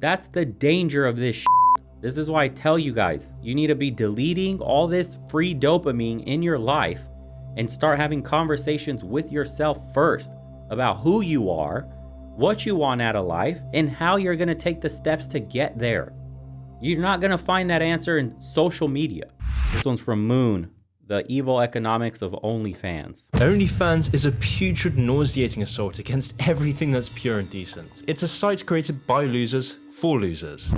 That's the danger of this shit. This is why I tell you guys, you need to be deleting all this free dopamine in your life and start having conversations with yourself first about who you are, what you want out of life, and how you're gonna take the steps to get there. You're not gonna find that answer in social media. This one's from Moon, the evil economics of OnlyFans. OnlyFans is a putrid, nauseating assault against everything that's pure and decent. It's a site created by losers for losers.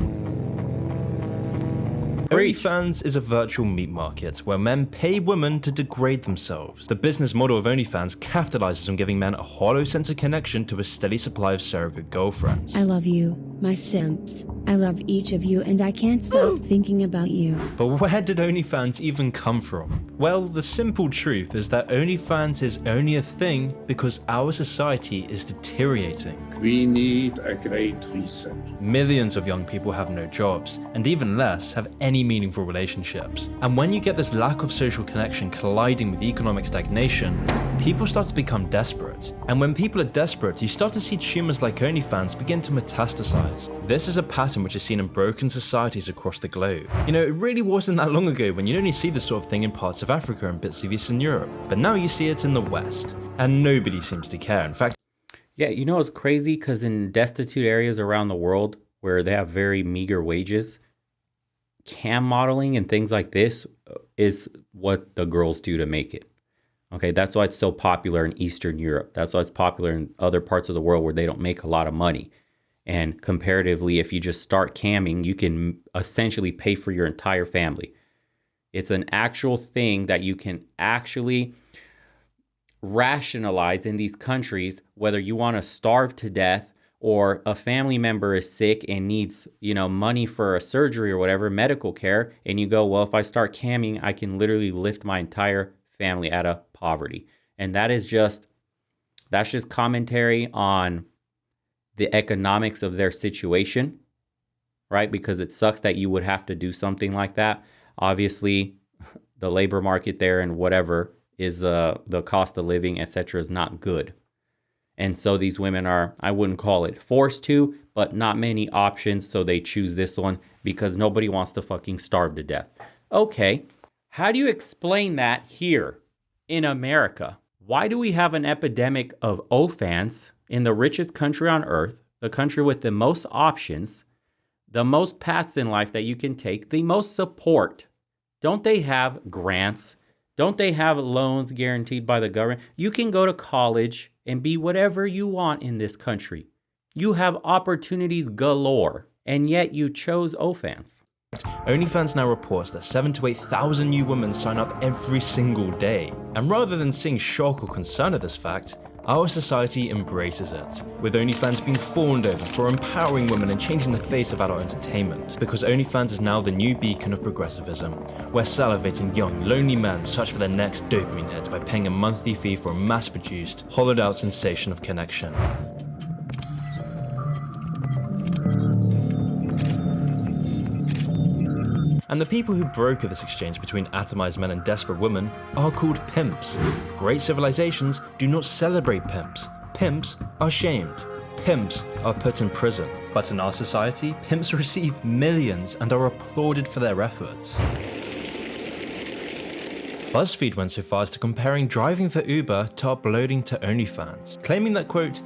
OnlyFans is a virtual meat market where men pay women to degrade themselves. The business model of OnlyFans capitalizes on giving men a hollow sense of connection to a steady supply of surrogate girlfriends. I love you, my simps. I love each of you and I can't stop thinking about you. But where did OnlyFans even come from? Well, the simple truth is that OnlyFans is only a thing because our society is deteriorating. We need a great reset. Millions of young people have no jobs, and even less have any meaningful relationships. And when you get this lack of social connection colliding with economic stagnation, people start to become desperate. And when people are desperate, you start to see tumors like OnlyFans begin to metastasize. This is a pattern which is seen in broken societies across the globe. You know, it really wasn't that long ago when you'd only see this sort of thing in parts of Africa and bits of Eastern Europe. But now you see it in the West, and nobody seems to care. In fact, yeah, you know, it's crazy because in destitute areas around the world where they have very meager wages, cam modeling and things like this is what the girls do to make it. Okay, that's why it's so popular in Eastern Europe. That's why it's popular in other parts of the world where they don't make a lot of money. And comparatively, if you just start camming, you can essentially pay for your entire family. It's an actual thing that you can actually rationalize in these countries, whether you want to starve to death or a family member is sick and needs, money for a surgery or whatever, medical care. And you go, well, if I start camming, I can literally lift my entire family out of poverty. And that's just commentary on the economics of their situation, right? Because it sucks that you would have to do something like that. Obviously, the labor market there and whatever is the cost of living, etc., is not good. And so these women are, I wouldn't call it forced to, but not many options. So they choose this one because nobody wants to fucking starve to death. Okay, how do you explain that here in America? Why do we have an epidemic of OnlyFans in the richest country on earth, the country with the most options, the most paths in life that you can take, the most support? Don't they have grants? Don't they have loans guaranteed by the government? You can go to college and be whatever you want in this country. You have opportunities galore, and yet you chose OnlyFans. OnlyFans now reports that 7,000 to 8,000 new women sign up every single day. And rather than seeing shock or concern at this fact, our society embraces it, with OnlyFans being fawned over for empowering women and changing the face of adult entertainment, because OnlyFans is now the new beacon of progressivism, where salivating young, lonely men search for their next dopamine hit by paying a monthly fee for a mass-produced, hollowed-out sensation of connection. And the people who broker this exchange between atomized men and desperate women are called pimps. Great civilizations do not celebrate pimps. Pimps are shamed. Pimps are put in prison. But in our society, pimps receive millions and are applauded for their efforts. BuzzFeed went so far as to comparing driving for Uber to uploading to OnlyFans, claiming that, quote,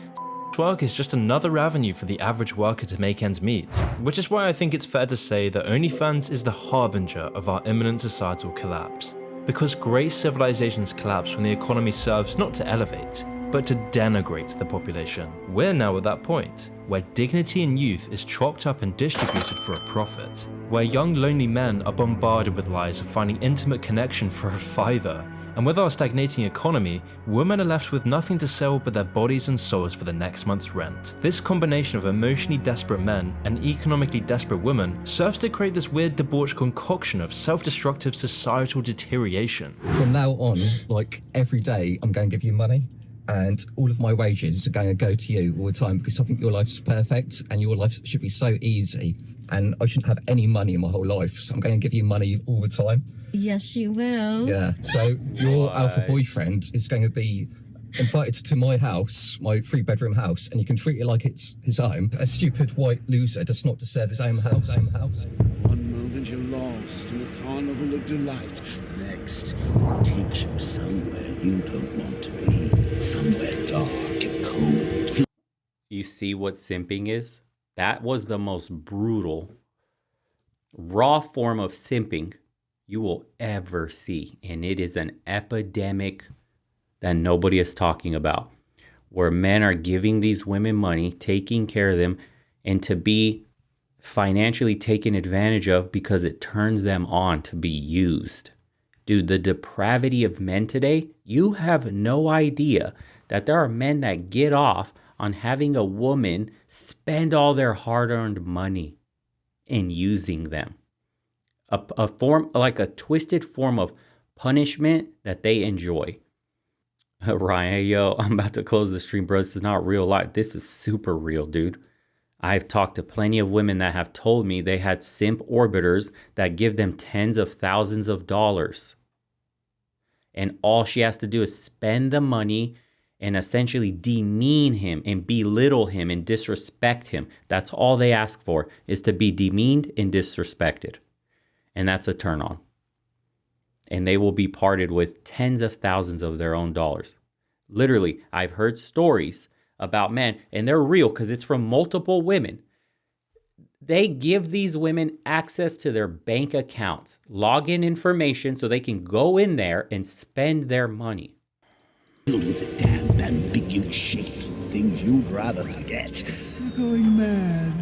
work is just another avenue for the average worker to make ends meet, which is why I think it's fair to say that OnlyFans is the harbinger of our imminent societal collapse. Because great civilizations collapse when the economy serves not to elevate, but to denigrate the population. We're now at that point, where dignity in youth is chopped up and distributed for a profit, where young lonely men are bombarded with lies of finding intimate connection for a fiver. And with our stagnating economy, women are left with nothing to sell but their bodies and souls for the next month's rent. This combination of emotionally desperate men and economically desperate women serves to create this weird debauched concoction of self-destructive societal deterioration. From now on, every day, I'm going to give you money. And all of my wages are going to go to you all the time because I think your life's perfect and your life should be so easy. And I shouldn't have any money in my whole life, so I'm going to give you money all the time. Yes, you will. Yeah, so your alpha boyfriend is going to be invited to my house, my 3-bedroom house, and you can treat it like it's his own. A stupid white loser does not deserve his own house. One moment you're lost in a carnival of delight. The next, it takes you somewhere you don't want to be. Somewhere dark and cold. You see what simping is? That was the most brutal, raw form of simping you will ever see. And it is an epidemic that nobody is talking about, where men are giving these women money, taking care of them, and to be financially taken advantage of because it turns them on to be used. Dude, the depravity of men today, you have no idea that there are men that get off on having a woman spend all their hard-earned money and using them. A form, like a twisted form of punishment that they enjoy. Ryan, yo, I'm about to close the stream, bro. This is not real life. This is super real, dude. I've talked to plenty of women that have told me they had simp orbiters that give them tens of thousands of dollars. And all she has to do is spend the money and essentially demean him and belittle him and disrespect him. That's all they ask for, is to be demeaned and disrespected. And that's a turn on. And they will be parted with tens of thousands of their own dollars. Literally, I've heard stories about men, and they're real because it's from multiple women. They give these women access to their bank accounts, login information so they can go in there and spend their money. Filled with the damn ambiguous shapes and things you'd rather forget. You're going mad.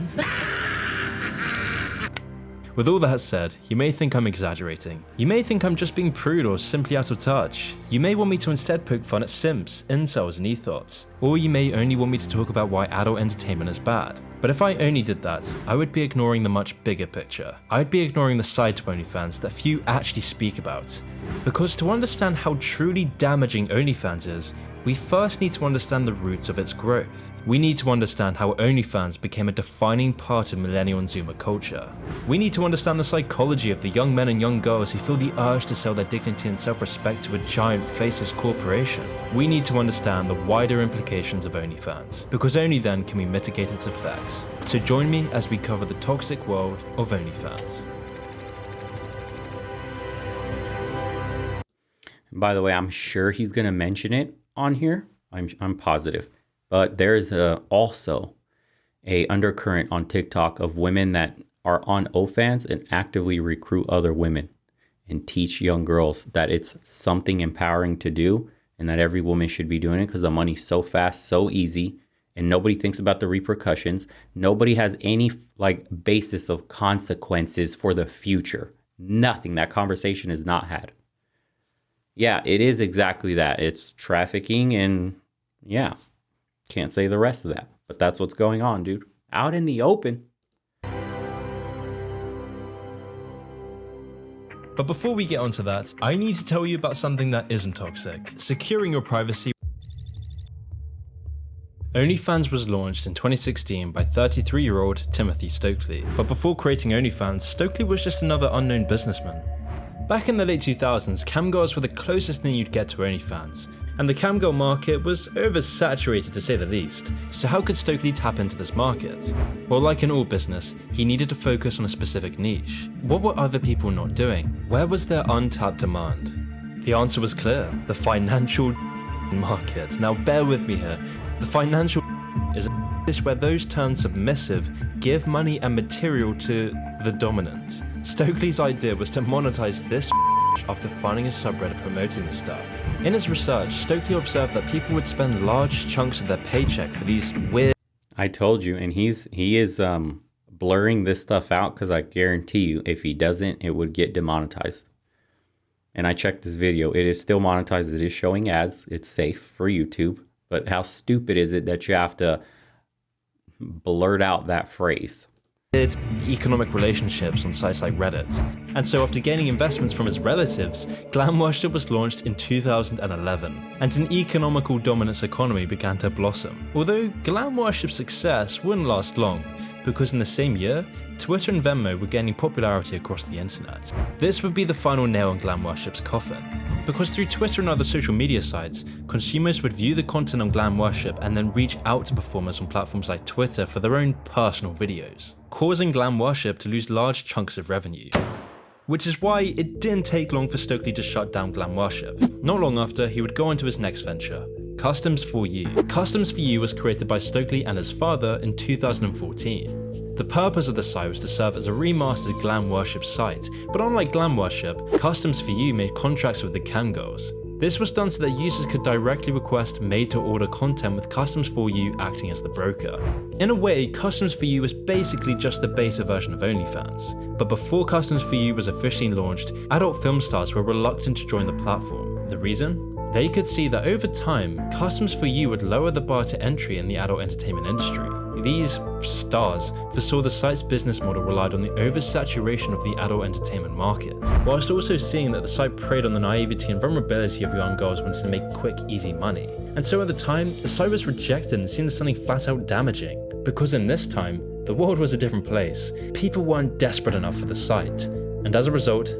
With all that said, you may think I'm exaggerating. You may think I'm just being prude or simply out of touch. You may want me to instead poke fun at simps, incels and ethos. Or you may only want me to talk about why adult entertainment is bad. But if I only did that, I would be ignoring the much bigger picture. I'd be ignoring the side to OnlyFans that few actually speak about. Because to understand how truly damaging OnlyFans is, we first need to understand the roots of its growth. We need to understand how OnlyFans became a defining part of millennial and Zoomer culture. We need to understand the psychology of the young men and young girls who feel the urge to sell their dignity and self-respect to a giant faceless corporation. We need to understand the wider implications of OnlyFans, because only then can we mitigate its effects. So join me as we cover the toxic world of OnlyFans. By the way, I'm sure he's going to mention it on here. I'm positive. But there's also a undercurrent on TikTok of women that are on OnlyFans and actively recruit other women and teach young girls that it's something empowering to do and that every woman should be doing it because the money's so fast, so easy, and nobody thinks about the repercussions. Nobody has any basis of consequences for the future. Nothing. That conversation is not had. Yeah, it is exactly that. It's trafficking and yeah, can't say the rest of that. But that's what's going on, dude. Out in the open. But before we get onto that, I need to tell you about something that isn't toxic. Securing your privacy. OnlyFans was launched in 2016 by 33-year-old Timothy Stokely. But before creating OnlyFans, Stokely was just another unknown businessman. Back in the late 2000s, camgirls were the closest thing you'd get to OnlyFans, and the camgirl market was oversaturated to say the least. So how could Stokely tap into this market? Well, like in all business, he needed to focus on a specific niche. What were other people not doing? Where was their untapped demand? The answer was clear: the financial market. Now bear with me here. The financial is a place where those turned submissive give money and material to the dominant. Stokely's idea was to monetize this after finding a subreddit promoting the stuff. In his research, Stokely observed that people would spend large chunks of their paycheck for these weird... I told you, and he is blurring this stuff out because I guarantee you if he doesn't, it would get demonetized. And I checked this video. It is still monetized. It is showing ads. It's safe for YouTube. But how stupid is it that you have to blurt out that phrase? Economic relationships on sites like Reddit. And so after gaining investments from his relatives, glam worship was launched in 2011, and an economical dominance economy began to blossom. Although glam worship's success wouldn't last long, because in the same year, Twitter and Venmo were gaining popularity across the internet. This would be the final nail in glam worship's coffin. because through Twitter and other social media sites, consumers would view the content on glam worship and then reach out to performers on platforms like Twitter for their own personal videos, causing glam worship to lose large chunks of revenue. Which is why it didn't take long for Stokely to shut down glam worship. Not long after, he would go on to his next venture, Customs for You. Customs for You was created by Stokely and his father in 2014. The purpose of the site was to serve as a remastered glam worship site, but unlike glam worship, Customs for You made contracts with the cam girls. This was done so that users could directly request made-to-order content with Customs for You acting as the broker. In a way, Customs for You was basically just the beta version of OnlyFans. But before Customs for You was officially launched, adult film stars were reluctant to join the platform. The reason? They could see that over time, Customs for You would lower the bar to entry in the adult entertainment industry. These stars foresaw the site's business model relied on the oversaturation of the adult entertainment market, whilst also seeing that the site preyed on the naivety and vulnerability of young girls wanting to make quick, easy money. And so at the time, the site was rejected and seen as something flat out damaging, because in this time, the world was a different place. People weren't desperate enough for the site, and as a result...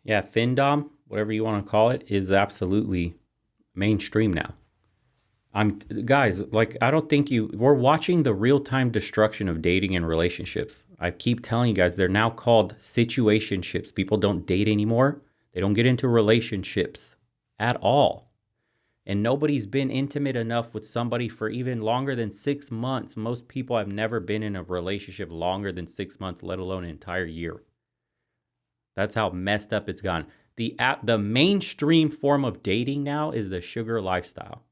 Yeah, Findom, whatever you want to call it, is absolutely mainstream now. Guys, like, I don't think we're watching the real-time destruction of dating and relationships. I keep telling you guys, they're now called situationships. People don't date anymore. They don't get into relationships at all. And nobody's been intimate enough with somebody for even longer than 6 months. Most people have never been in a relationship longer than 6 months, let alone an entire year. That's how messed up it's gone. The mainstream form of dating now is the sugar lifestyle.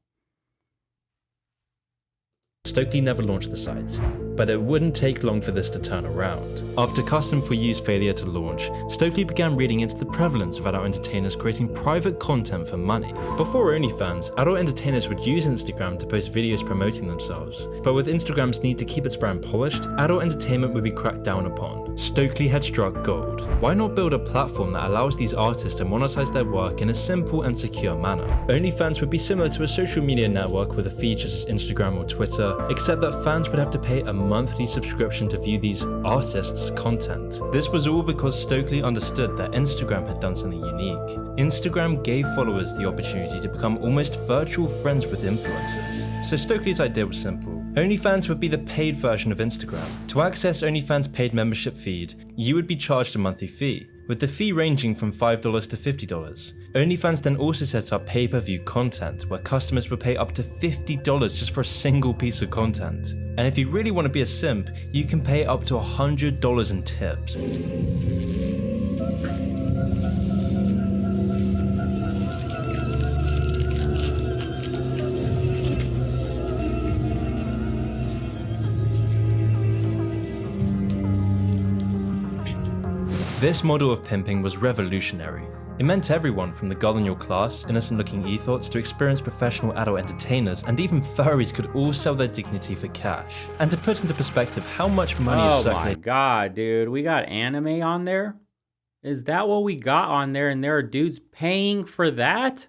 Stokely never launched the site, but it wouldn't take long for this to turn around. After Custom for You's failure to launch, Stokely began reading into the prevalence of adult entertainers creating private content for money. Before OnlyFans, adult entertainers would use Instagram to post videos promoting themselves, but with Instagram's need to keep its brand polished, adult entertainment would be cracked down upon. Stokely had struck gold. Why not build a platform that allows these artists to monetize their work in a simple and secure manner? OnlyFans would be similar to a social media network with a feed such as Instagram or Twitter, except that fans would have to pay a monthly subscription to view these artists' content. This was all because Stokely understood that Instagram had done something unique. Instagram gave followers the opportunity to become almost virtual friends with influencers. So Stokely's idea was simple. OnlyFans would be the paid version of Instagram. To access OnlyFans' paid membership feed, you would be charged a monthly fee, with the fee ranging from $5 to $50. OnlyFans then also set up pay-per-view content, where customers would pay up to $50 just for a single piece of content. And if you really want to be a simp, you can pay up to $100 in tips. This model of pimping was revolutionary. It meant everyone from the girl in your class, innocent-looking ethos, to experienced professional adult entertainers, and even furries could all sell their dignity for cash. And to put into perspective how much money is circulating... Oh my god, dude. We got anime on there? Is that what we got on there, and there are dudes paying for that?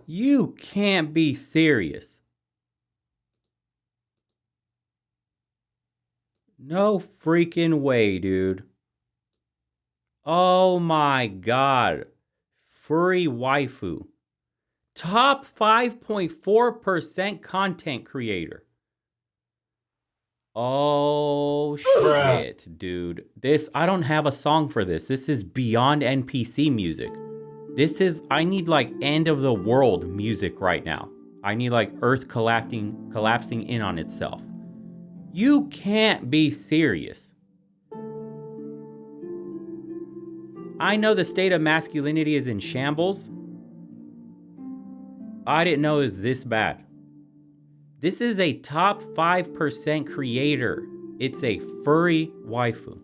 You can't be serious. No freaking way, dude. Oh my god. Furry waifu. Top 5.4% content creator. Oh shit, dude. I don't have a song for this. This is beyond NPC music. I need like end of the world music right now. I need like earth collapsing in on itself. You can't be serious. I know the state of masculinity is in shambles. I didn't know it was this bad. This is a top 5% creator. It's a furry waifu.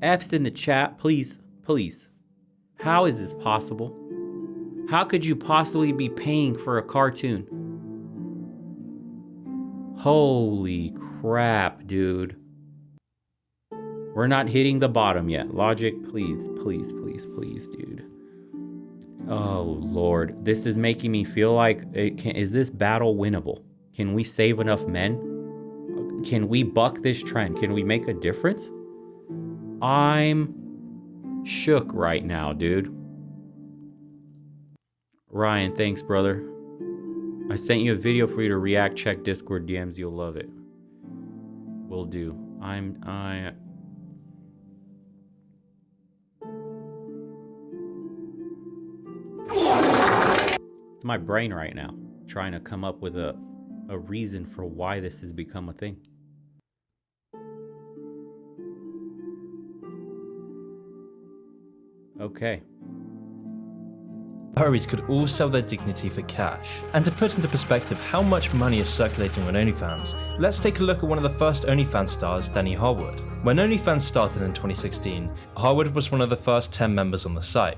F's in the chat, please, please. How is this possible? How could you possibly be paying for a cartoon? Holy crap, dude. We're not hitting the bottom yet. Logic, please, please, please, please, dude. Oh, Lord. This is making me feel like, is this battle winnable? Can we save enough men? Can we buck this trend? Can we make a difference? I'm shook right now, dude. Ryan, thanks, brother. I sent you a video for you to react. Check Discord DMs. You'll love it. Will do. It's my brain right now, trying to come up with a reason for why this has become a thing. Okay. Furries could all sell their dignity for cash. And to put into perspective how much money is circulating on OnlyFans, let's take a look at one of the first OnlyFans stars, Danny Harwood. When OnlyFans started in 2016, Harwood was one of the first 10 members on the site.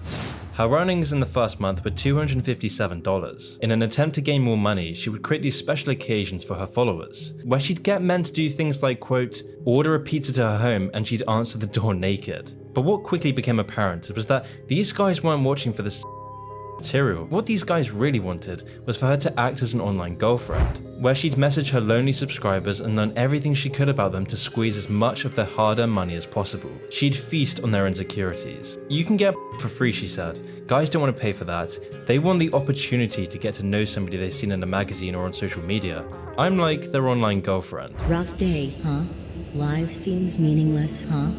Her earnings in the first month were $257. In an attempt to gain more money, she would create these special occasions for her followers, where she'd get men to do things like, quote, order a pizza to her home and she'd answer the door naked. But what quickly became apparent was that these guys weren't watching for this material. What these guys really wanted was for her to act as an online girlfriend, where she'd message her lonely subscribers and learn everything she could about them to squeeze as much of their hard-earned money as possible. She'd feast on their insecurities. You can get for free, she said. Guys don't want to pay for that. They want the opportunity to get to know somebody they've seen in a magazine or on social media. I'm like their online girlfriend. Rough day, huh? Life seems meaningless, huh?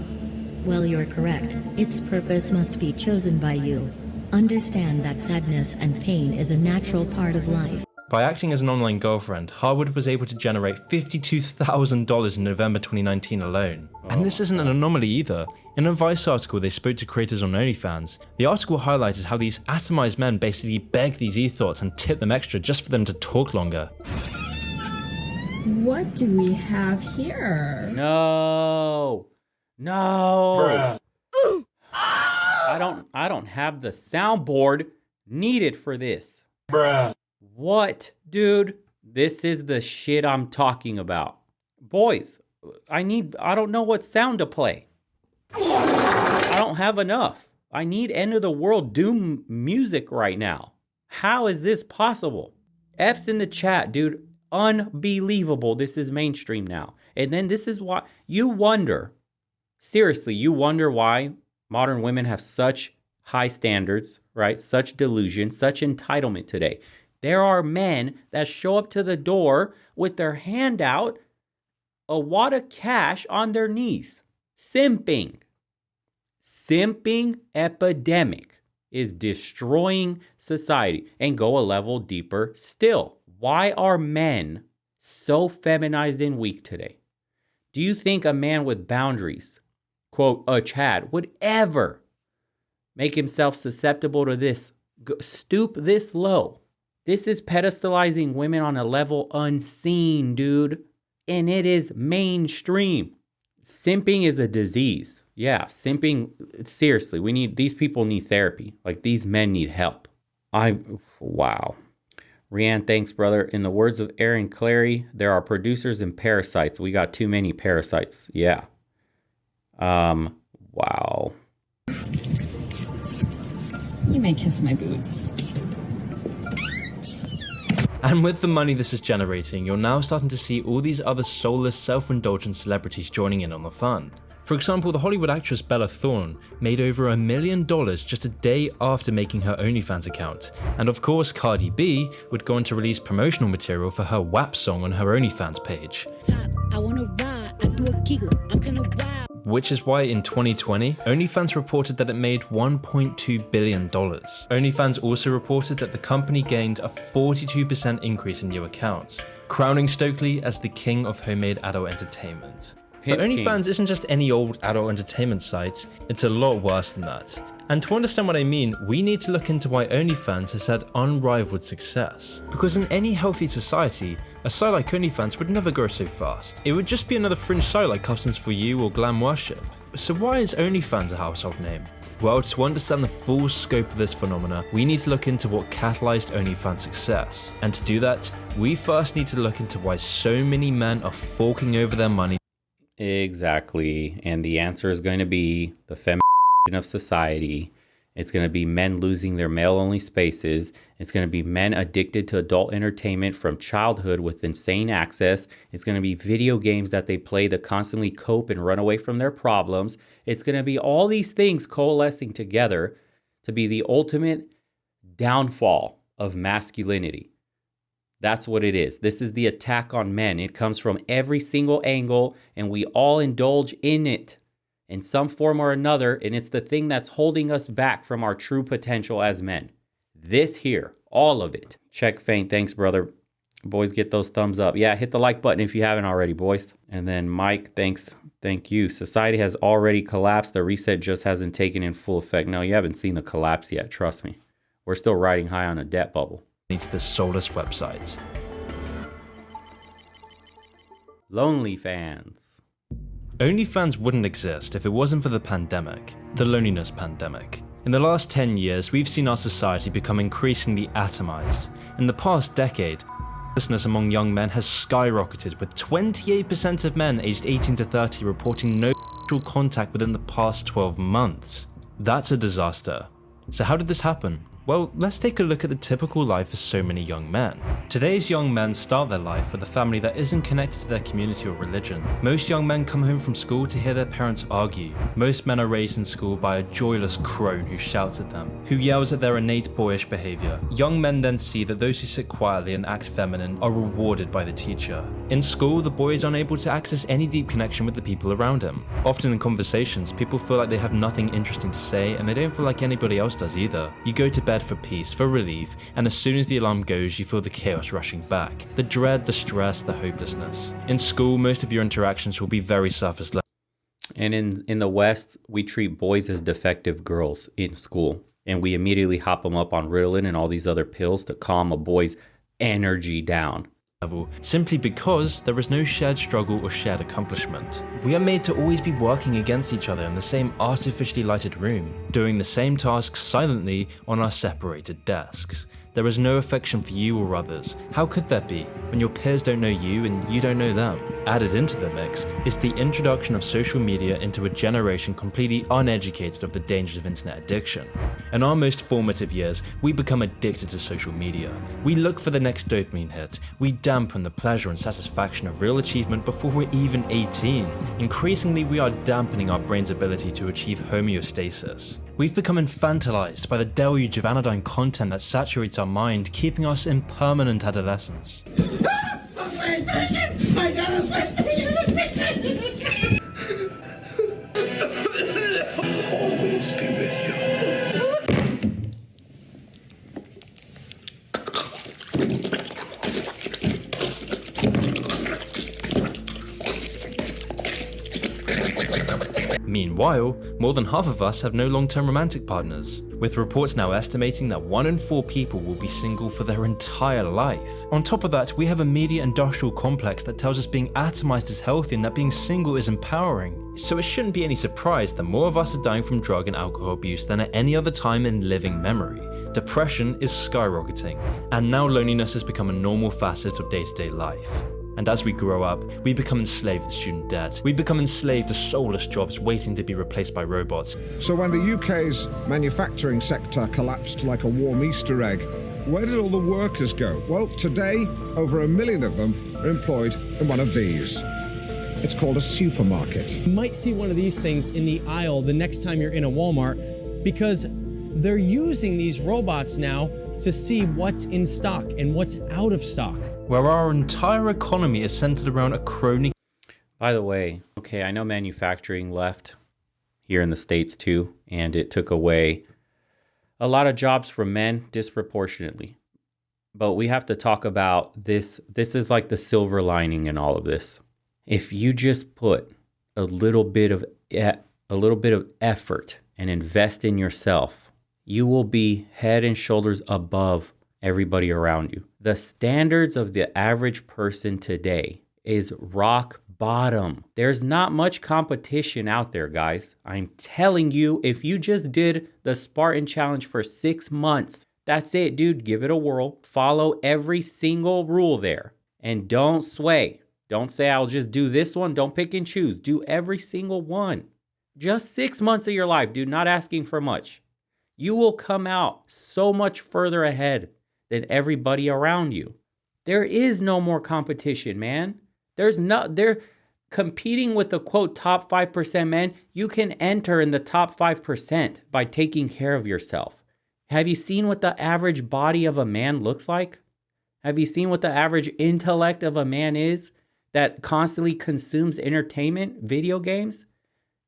Well, you're correct. Its purpose must be chosen by you. Understand that sadness and pain is a natural part of life. By acting as an online girlfriend, Harwood was able to generate $52,000 in November 2019 alone. And this isn't an anomaly either. In a Vice article they spoke to creators on OnlyFans, the article highlighted how these atomized men basically beg these ethoughts and tip them extra just for them to talk longer. What do we have here? No. Bruh. I don't have the soundboard needed for this. Bruh. What, dude? This is the shit I'm talking about. Boys, I don't know what sound to play. I don't have enough. I need end of the world doom music right now. How is this possible? F's in the chat, dude. Unbelievable. This is mainstream now. And then this is why you wonder, seriously, you wonder why modern women have such high standards, right? Such delusion, such entitlement today. There are men that show up to the door with their hand out, a wad of cash on their knees. Simping. Simping epidemic is destroying society. And go a level deeper still. Why are men so feminized and weak today? Do you think a man with boundaries, quote, a Chad, would ever make himself susceptible to this, stoop this low? This is pedestalizing women on a level unseen, dude. And it is mainstream. Simping is a disease. Yeah, simping, seriously, these people need therapy. Like, these men need help. Wow. Rianne, thanks, brother. In the words of Aaron Clary, there are producers and parasites. We got too many parasites. Yeah. Wow. You may kiss my boots. And with the money this is generating, you're now starting to see all these other soulless, self-indulgent celebrities joining in on the fun. For example, the Hollywood actress Bella Thorne made over $1 million just a day after making her OnlyFans account. And of course, Cardi B would go on to release promotional material for her WAP song on her OnlyFans page. I wanna ride, I do a giggle, I'm gonna ride. Which is why in 2020, OnlyFans reported that it made $1.2 billion. OnlyFans also reported that the company gained a 42% increase in new accounts, crowning Stokely as the king of homemade adult entertainment. But OnlyFans isn't just any old adult entertainment site, it's a lot worse than that. And to understand what I mean, we need to look into why OnlyFans has had unrivaled success. Because in any healthy society, a site like OnlyFans would never grow so fast. It would just be another fringe site like Customs For You or Glam Worship. So why is OnlyFans a household name? Well, to understand the full scope of this phenomena, we need to look into what catalyzed OnlyFans' success. And to do that, we first need to look into why so many men are forking over their money. Exactly. And the answer is going to be the feminism of society It's going to be men losing their male-only spaces. It's going to be men addicted to adult entertainment from childhood with insane access. It's going to be video games that they play to constantly cope and run away from their problems. It's going to be all these things coalescing together to be the ultimate downfall of masculinity. That's what it is. This is the attack on men. It comes from every single angle, and we all indulge in it in some form or another, and it's the thing that's holding us back from our true potential as men. This here, all of it. Check Faint, thanks brother. Boys, get those thumbs up. Yeah, hit the like button if you haven't already, boys. And then Mike, thanks, thank you. Society has already collapsed. The reset just hasn't taken in full effect. No, you haven't seen the collapse yet, trust me. We're still riding high on a debt bubble. To this soulless website. OnlyFans. OnlyFans wouldn't exist if it wasn't for the pandemic, the loneliness pandemic. In the last 10 years, we've seen our society become increasingly atomized. In the past decade, homelessness among young men has skyrocketed, with 28% of men aged 18 to 30 reporting no sexual contact within the past 12 months. That's a disaster. So how did this happen? Well, let's take a look at the typical life of so many young men. Today's young men start their life with a family that isn't connected to their community or religion. Most young men come home from school to hear their parents argue. Most men are raised in school by a joyless crone who shouts at them, who yells at their innate boyish behavior. Young men then see that those who sit quietly and act feminine are rewarded by the teacher. In school, the boy is unable to access any deep connection with the people around him. Often in conversations, people feel like they have nothing interesting to say, and they don't feel like anybody else does either. You go to bed for peace, for relief, and as soon as the alarm goes, you feel the chaos rushing back. The dread, the stress, the hopelessness. In school, most of your interactions will be very surface level. And in the West, we treat boys as defective girls in school. And we immediately hop them up on Ritalin and all these other pills to calm a boy's energy down. Simply because there is no shared struggle or shared accomplishment. We are made to always be working against each other in the same artificially lighted room, doing the same tasks silently on our separated desks. There is no affection for you or others. How could there be, when your peers don't know you and you don't know them? Added into the mix is the introduction of social media into a generation completely uneducated of the dangers of internet addiction. In our most formative years, we become addicted to social media. We look for the next dopamine hit. We dampen the pleasure and satisfaction of real achievement before we're even 18. Increasingly, we are dampening our brain's ability to achieve homeostasis. We've become infantilized by the deluge of anodyne content that saturates our mind, keeping us in permanent adolescence. Always be with you. Meanwhile, more than half of us have no long-term romantic partners, with reports now estimating that 1 in 4 people will be single for their entire life. On top of that, we have a media industrial complex that tells us being atomized is healthy and that being single is empowering. So it shouldn't be any surprise that more of us are dying from drug and alcohol abuse than at any other time in living memory. Depression is skyrocketing, and now loneliness has become a normal facet of day-to-day life. And as we grow up, we become enslaved to student debt. We become enslaved to soulless jobs waiting to be replaced by robots. So when the UK's manufacturing sector collapsed like a warm Easter egg, where did all the workers go? Well, today, over 1 million of them are employed in one of these. It's called a supermarket. You might see one of these things in the aisle the next time you're in a Walmart, because they're using these robots now to see what's in stock and what's out of stock. Where our entire economy is centered around a crony. By the way, okay, I know manufacturing left here in the States too, and it took away a lot of jobs from men disproportionately. But we have to talk about this. This is like the silver lining in all of this. If you just put a little bit of effort and invest in yourself, you will be head and shoulders above everybody around you. The standards of the average person today is rock bottom. There's not much competition out there, guys. I'm telling you, if you just did the Spartan Challenge for 6 months, that's it, dude. Give it a whirl. Follow every single rule there. And don't sway. Don't say, I'll just do this one. Don't pick and choose. Do every single one. Just 6 months of your life, dude. Not asking for much. You will come out so much further ahead than everybody around you. There is no more competition, man. They're competing with the quote top 5% men. You can enter in the top 5% by taking care of yourself. Have you seen what the average body of a man looks like? Have you seen what the average intellect of a man is that constantly consumes entertainment, video games?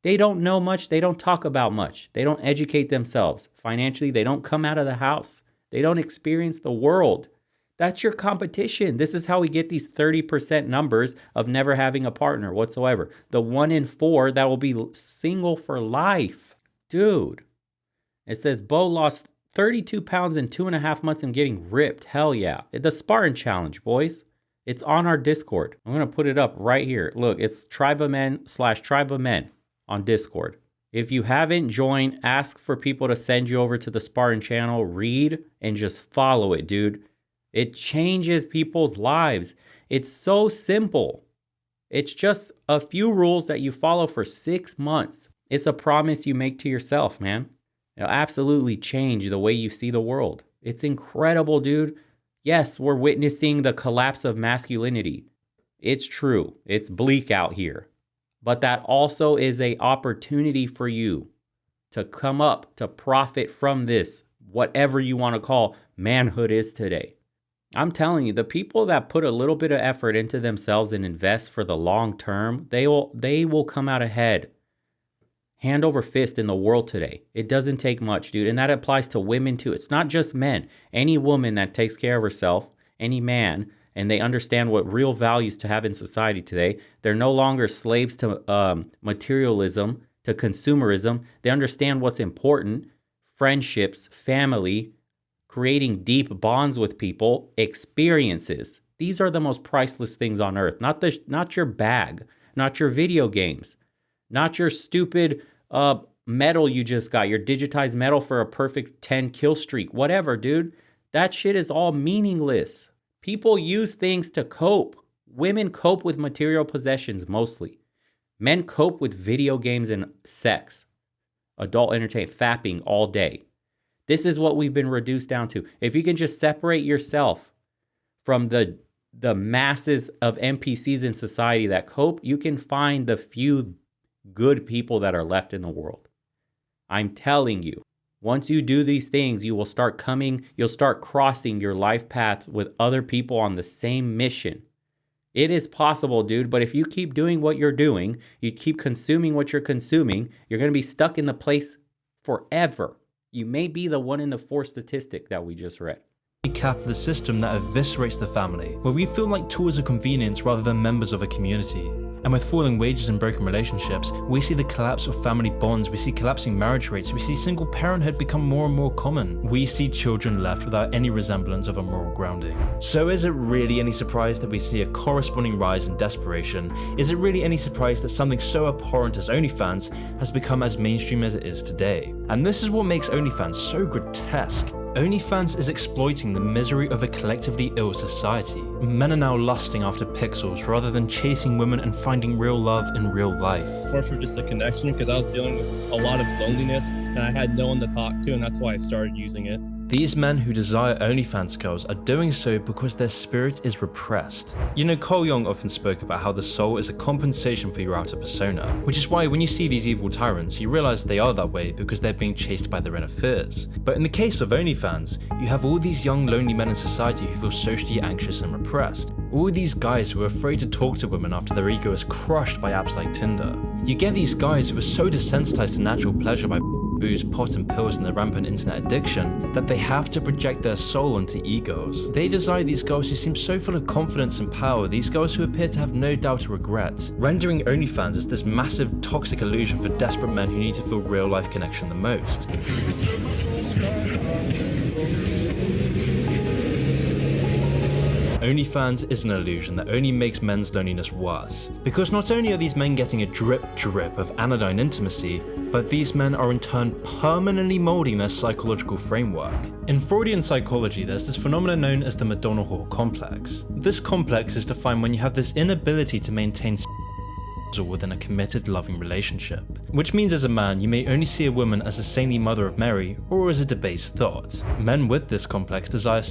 They don't know much. They don't talk about much. They don't educate themselves. Financially, they don't come out of the house. They don't experience the world. That's your competition. This is how we get these 30% numbers of never having a partner whatsoever. The 1 in 4 that will be single for life. Dude, it says Bo lost 32 pounds in 2.5 months and getting ripped. Hell yeah. The Spartan Challenge, boys. It's on our Discord. I'm going to put it up right here. Look, it's tribeofmen on Discord. If you haven't joined, ask for people to send you over to the Spartan channel, read, and just follow it, dude. It changes people's lives. It's so simple. It's just a few rules that you follow for 6 months. It's a promise you make to yourself, man. It'll absolutely change the way you see the world. It's incredible, dude. Yes, we're witnessing the collapse of masculinity. It's true. It's bleak out here. But that also is an opportunity for you to come up, to profit from this, whatever you want to call manhood is today. I'm telling you, the people that put a little bit of effort into themselves and invest for the long term, they will come out ahead, hand over fist in the world today. It doesn't take much, dude. And that applies to women too. It's not just men. Any woman that takes care of herself, any man, and they understand what real values to have in society today, they're no longer slaves to materialism, to consumerism. They understand what's important, friendships, family, creating deep bonds with people, experiences. These are the most priceless things on earth. Not your bag, not your video games, not your stupid medal you just got, your digitized medal for a perfect 10 kill streak, whatever, dude. That shit is all meaningless. People use things to cope. Women cope with material possessions mostly. Men cope with video games and sex, adult entertainment, fapping all day. This is what we've been reduced down to. If you can just separate yourself from the masses of NPCs in society that cope, you can find the few good people that are left in the world. I'm telling you, once you do these things, you'll start crossing your life path with other people on the same mission. It is possible, dude, but if you keep doing what you're doing, you keep consuming what you're consuming, you're going to be stuck in the place forever. You may be the 1 in 4 statistic that we just read. Cap the system that eviscerates the family, where we feel like tools of convenience rather than members of a community. And with falling wages and broken relationships, we see the collapse of family bonds, we see collapsing marriage rates, we see single parenthood become more and more common. We see children left without any resemblance of a moral grounding. So is it really any surprise that we see a corresponding rise in desperation? Is it really any surprise that something so abhorrent as OnlyFans has become as mainstream as it is today? And this is what makes OnlyFans so grotesque. OnlyFans is exploiting the misery of a collectively ill society. Men are now lusting after pixels rather than chasing women and finding real love in real life. More for just a connection, because I was dealing with a lot of loneliness and I had no one to talk to, and that's why I started using it. These men who desire OnlyFans girls are doing so because their spirit is repressed. You know, Cole Young often spoke about how the soul is a compensation for your outer persona, which is why when you see these evil tyrants, you realize they are that way because they're being chased by their inner fears. But in the case of OnlyFans, you have all these young lonely men in society who feel socially anxious and repressed. All these guys who are afraid to talk to women after their ego is crushed by apps like Tinder. You get these guys who are so desensitized to natural pleasure by booze, pot and pills and the rampant internet addiction that they have to project their soul onto egos. They desire these girls who seem so full of confidence and power, these girls who appear to have no doubt or regret, rendering OnlyFans as this massive toxic illusion for desperate men who need to feel real life connection the most. OnlyFans is an illusion that only makes men's loneliness worse, because not only are these men getting a drip of anodyne intimacy, but these men are in turn permanently molding their psychological framework. In Freudian psychology, there's this phenomenon known as the Madonna whore complex. This complex is defined when you have this inability to maintain or within a committed, loving relationship. Which means as a man, you may only see a woman as a saintly mother of Mary or as a debased thought. Men with this complex desire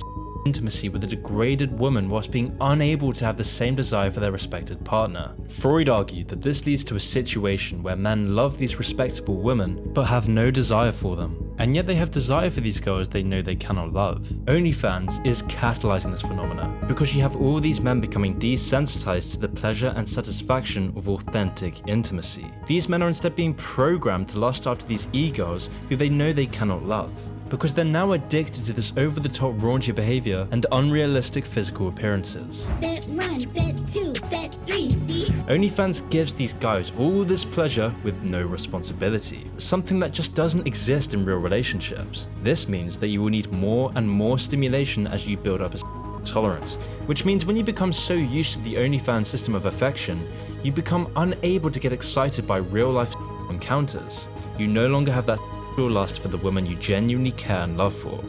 intimacy with a degraded woman whilst being unable to have the same desire for their respected partner. Freud argued that this leads to a situation where men love these respectable women but have no desire for them, and yet they have desire for these girls they know they cannot love. OnlyFans is catalyzing this phenomena because you have all these men becoming desensitized to the pleasure and satisfaction of authentic intimacy. These men are instead being programmed to lust after these e-girls who they know they cannot love, because they're now addicted to this over-the-top raunchy behavior and unrealistic physical appearances. Bet 1, bet 2, bet 3, see? OnlyFans gives these guys all this pleasure with no responsibility, something that just doesn't exist in real relationships. This means that you will need more and more stimulation as you build up a tolerance, which means when you become so used to the OnlyFans system of affection, you become unable to get excited by real-life encounters. You no longer have that lust for the woman you genuinely care and love for.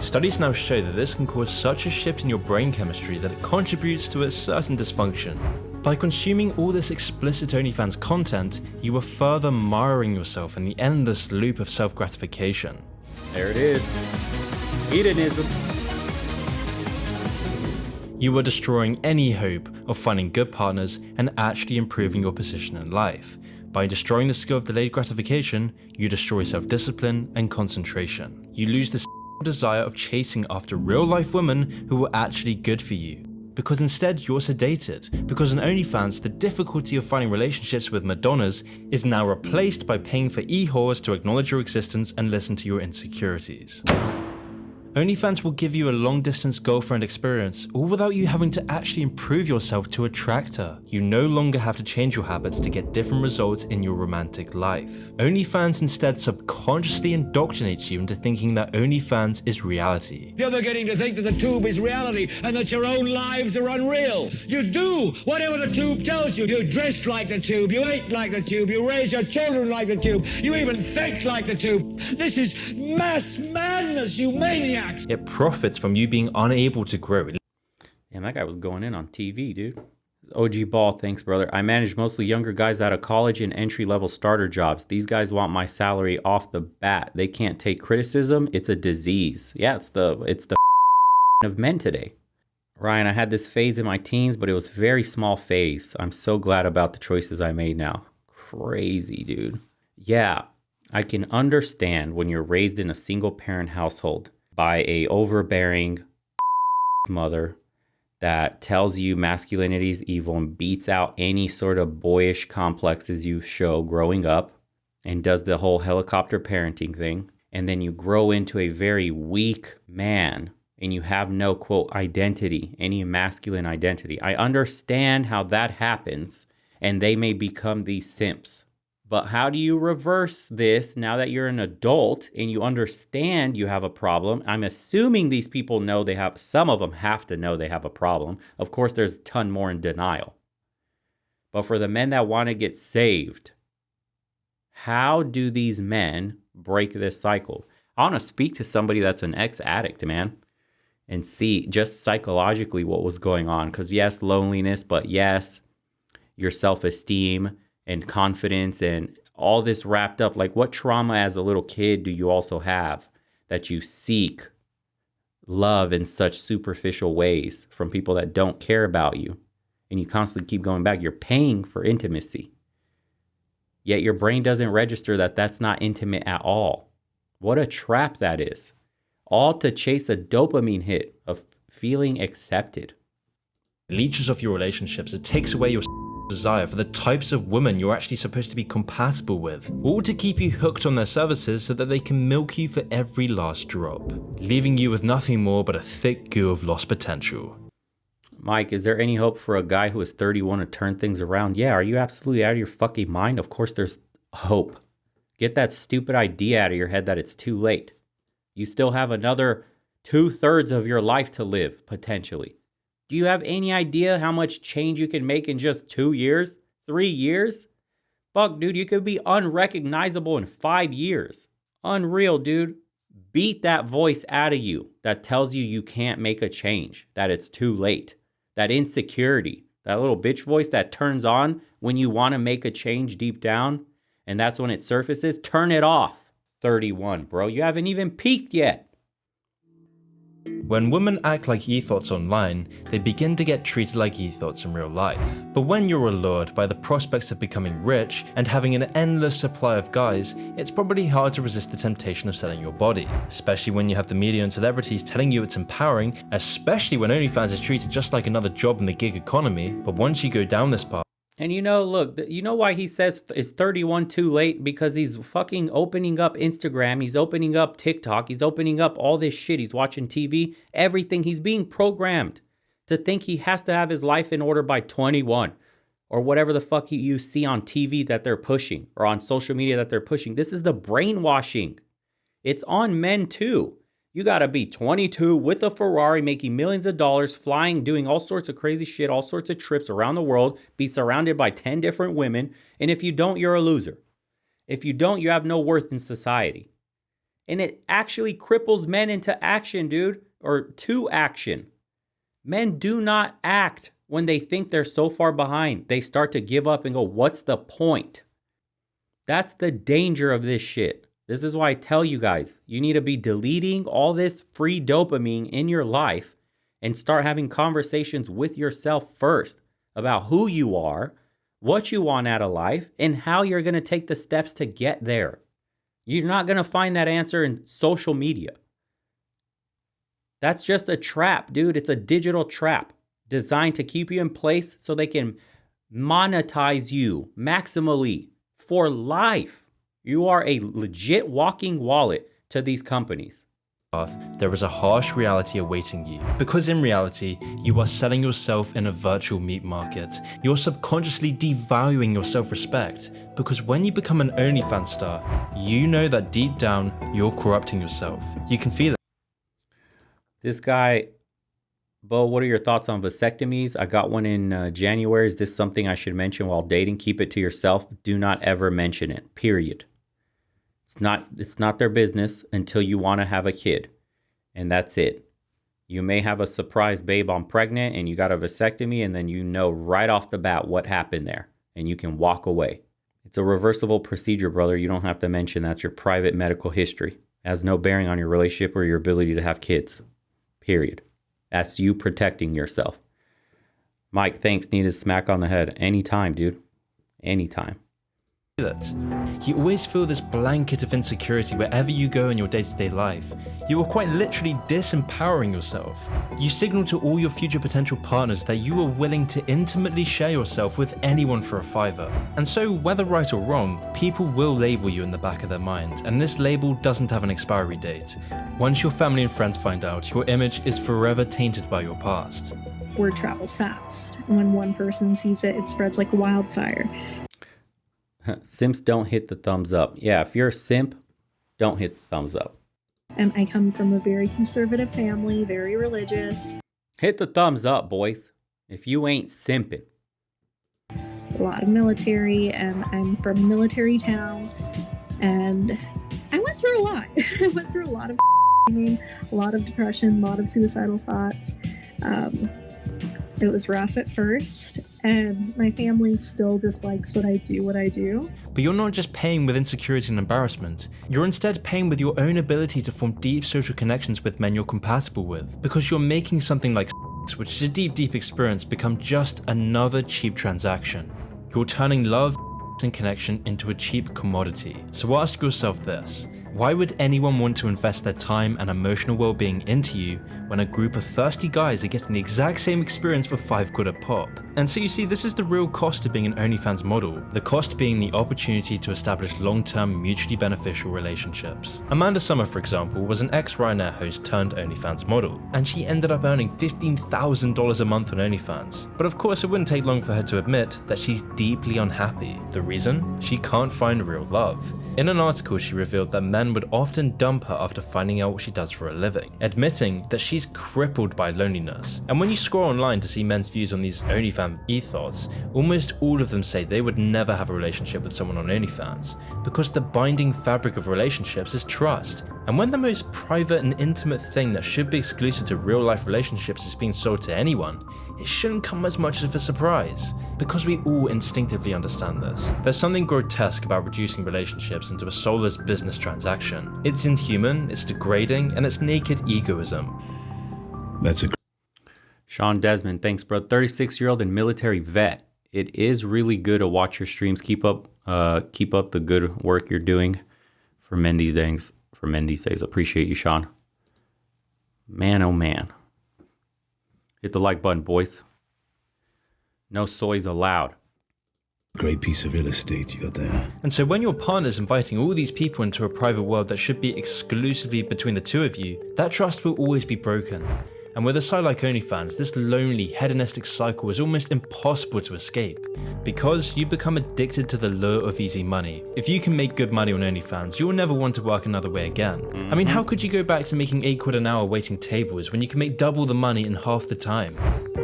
Studies now show that this can cause such a shift in your brain chemistry that it contributes to a certain dysfunction. By consuming all this explicit OnlyFans content, you are further miring yourself in the endless loop of self-gratification. There it is. Hedonism. You are destroying any hope of finding good partners and actually improving your position in life. By destroying the skill of delayed gratification, you destroy self-discipline and concentration. You lose the desire of chasing after real-life women who are actually good for you, because instead you're sedated, because on OnlyFans the difficulty of finding relationships with Madonnas is now replaced by paying for e-whores to acknowledge your existence and listen to your insecurities. OnlyFans will give you a long-distance girlfriend experience, all without you having to actually improve yourself to attract her. You no longer have to change your habits to get different results in your romantic life. OnlyFans instead subconsciously indoctrinates you into thinking that OnlyFans is reality. You're beginning to think that the tube is reality and that your own lives are unreal. You do whatever the tube tells you. You dress like the tube, you eat like the tube, you raise your children like the tube, you even think like the tube. This is mass madness, you maniac! It profits from you being unable to grow. Damn, that guy was going in on TV, dude. OG Ball, thanks, brother. I manage mostly younger guys out of college and entry-level starter jobs. These guys want my salary off the bat. They can't take criticism. It's a disease. Yeah, it's the of men today. Ryan, I had this phase in my teens, but it was a very small phase. I'm so glad about the choices I made now. Crazy, dude. Yeah, I can understand when you're raised in a single-parent household by a overbearing mother that tells you masculinity is evil and beats out any sort of boyish complexes you show growing up and does the whole helicopter parenting thing. And then you grow into a very weak man and you have no, quote, identity, any masculine identity. I understand how that happens and they may become these simps. But how do you reverse this now that you're an adult and you understand you have a problem? I'm assuming these people know they have, some of them have to know they have a problem. Of course, there's a ton more in denial. But for the men that want to get saved, how do these men break this cycle? I want to speak to somebody that's an ex-addict, man, and see just psychologically what was going on. Because yes, loneliness, but yes, your self-esteem and confidence and all this wrapped up. Like, what trauma as a little kid do you also have that you seek love in such superficial ways from people that don't care about you? And you constantly keep going back. You're paying for intimacy. Yet your brain doesn't register that that's not intimate at all. What a trap that is. All to chase a dopamine hit of feeling accepted. It leeches off your relationships. It takes away your desire for the types of women you're actually supposed to be compatible with, all to keep you hooked on their services so that they can milk you for every last drop, leaving you with nothing more but a thick goo of lost potential. Mike, is there any hope for a guy who is 31 to turn things around? Yeah, are you absolutely out of your fucking mind? Of course there's hope. Get that stupid idea out of your head that it's too late. You still have another 2/3 of your life to live, potentially. Do you have any idea how much change you can make in just 2 years, 3 years? Fuck, dude, you could be unrecognizable in 5 years. Unreal, dude. Beat that voice out of you that tells you you can't make a change, that it's too late. That insecurity That little bitch voice that turns on when you want to make a change deep down, and that's when it surfaces. Turn it off. 31, bro. You haven't even peaked yet. When women act like ethots online, they begin to get treated like ethots in real life. But when you're allured by the prospects of becoming rich and having an endless supply of guys, it's probably hard to resist the temptation of selling your body. Especially when you have the media and celebrities telling you it's empowering, especially when OnlyFans is treated just like another job in the gig economy. But once you go down this path, and you know, look, you know why he says is 31 too late? Because he's fucking opening up Instagram. He's opening up TikTok. He's opening up all this shit. He's watching TV, everything. He's being programmed to think he has to have his life in order by 21 or whatever the fuck you see on TV that they're pushing or on social media that they're pushing. This is the brainwashing. It's on men too. You gotta be 22 with a Ferrari, making millions of dollars, flying, doing all sorts of crazy shit, all sorts of trips around the world, be surrounded by 10 different women. And if you don't, you're a loser. If you don't, you have no worth in society. And it actually cripples men into action, dude, or to action. Men do not act when they think they're so far behind. They start to give up and go, what's the point? That's the danger of this shit. This is why I tell you guys, you need to be deleting all this free dopamine in your life and start having conversations with yourself first about who you are, what you want out of life, and how you're going to take the steps to get there. You're not going to find that answer in social media. That's just a trap, dude. It's a digital trap designed to keep you in place so they can monetize you maximally for life. You are a legit walking wallet to these companies. There is a harsh reality awaiting you, because in reality, you are selling yourself in a virtual meat market. You're subconsciously devaluing your self-respect, because when you become an OnlyFans star, you know that deep down, you're corrupting yourself. You can feel it. This guy, Bo, what are your thoughts on vasectomies? I got one in January. Is this something I should mention while dating? Keep it to yourself. Do not ever mention it, period. It's not their business until you want to have a kid. And that's it. You may have a surprise, babe, I'm pregnant, and you got a vasectomy, and then you know right off the bat what happened there. And you can walk away. It's a reversible procedure, brother. You don't have to mention that's your private medical history. It has no bearing on your relationship or your ability to have kids. Period. That's you protecting yourself. Mike, thanks. Need a smack on the head. Anytime, dude. Anytime. You always feel this blanket of insecurity wherever you go in your day-to-day life. You are quite literally disempowering yourself. You signal to all your future potential partners that you are willing to intimately share yourself with anyone for a $5. And so, whether right or wrong, people will label you in the back of their mind, and this label doesn't have an expiry date. Once your family and friends find out, your image is forever tainted by your past. Word travels fast. When one person sees it, it spreads like wildfire. Simps don't hit the thumbs up. Yeah, if you're a simp, don't hit the thumbs up. And I come from a very conservative family, very religious. Hit the thumbs up, boys, if you ain't simping. A lot of military, and I'm from a military town. And I went through a lot. I went through a lot of a lot of depression, a lot of suicidal thoughts. It was rough at first, and my family still dislikes what I do. But you're not just paying with insecurity and embarrassment. You're instead paying with your own ability to form deep social connections with men you're compatible with, because you're making something like sex, which is a deep experience, become just another cheap transaction. You're turning love and connection into a cheap commodity. So ask yourself this. Why would anyone want to invest their time and emotional well-being into you when a group of thirsty guys are getting the exact same experience for £5 a pop? And so you see, this is the real cost of being an OnlyFans model. The cost being the opportunity to establish long-term mutually beneficial relationships. Amanda Summer, for example, was an ex-Ryanair host turned OnlyFans model, and she ended up earning $15,000 a month on OnlyFans. But of course, it wouldn't take long for her to admit that she's deeply unhappy. The reason? She can't find real love. In an article, she revealed that men would often dump her after finding out what she does for a living, admitting that she's crippled by loneliness. And when you scroll online to see men's views on these OnlyFans ethos, almost all of them say they would never have a relationship with someone on OnlyFans, because the binding fabric of relationships is trust, And when the most private and intimate thing that should be exclusive to real life relationships is being sold to anyone, it shouldn't come as much of a surprise, because we all instinctively understand this. There's something grotesque about reducing relationships into a soulless business transaction. It's inhuman, it's degrading, and it's naked egoism. That's a Sean Desmond, thanks, bro. 36-year-old and military vet. It is really good to watch your streams. Keep up the good work you're doing for men these days. Appreciate you, Sean. Man, oh man. Hit the like button, boys. No soys allowed. great piece of real estate you got there. And so when your partner's inviting all these people into a private world that should be exclusively between the two of you, that trust will always be broken. And with a site like OnlyFans, this lonely, hedonistic cycle is almost impossible to escape, because you become addicted to the lure of easy money. If you can make good money on OnlyFans, you will never want to work another way again. I mean, how could you go back to making £8 an hour waiting tables when you can make double the money in half the time?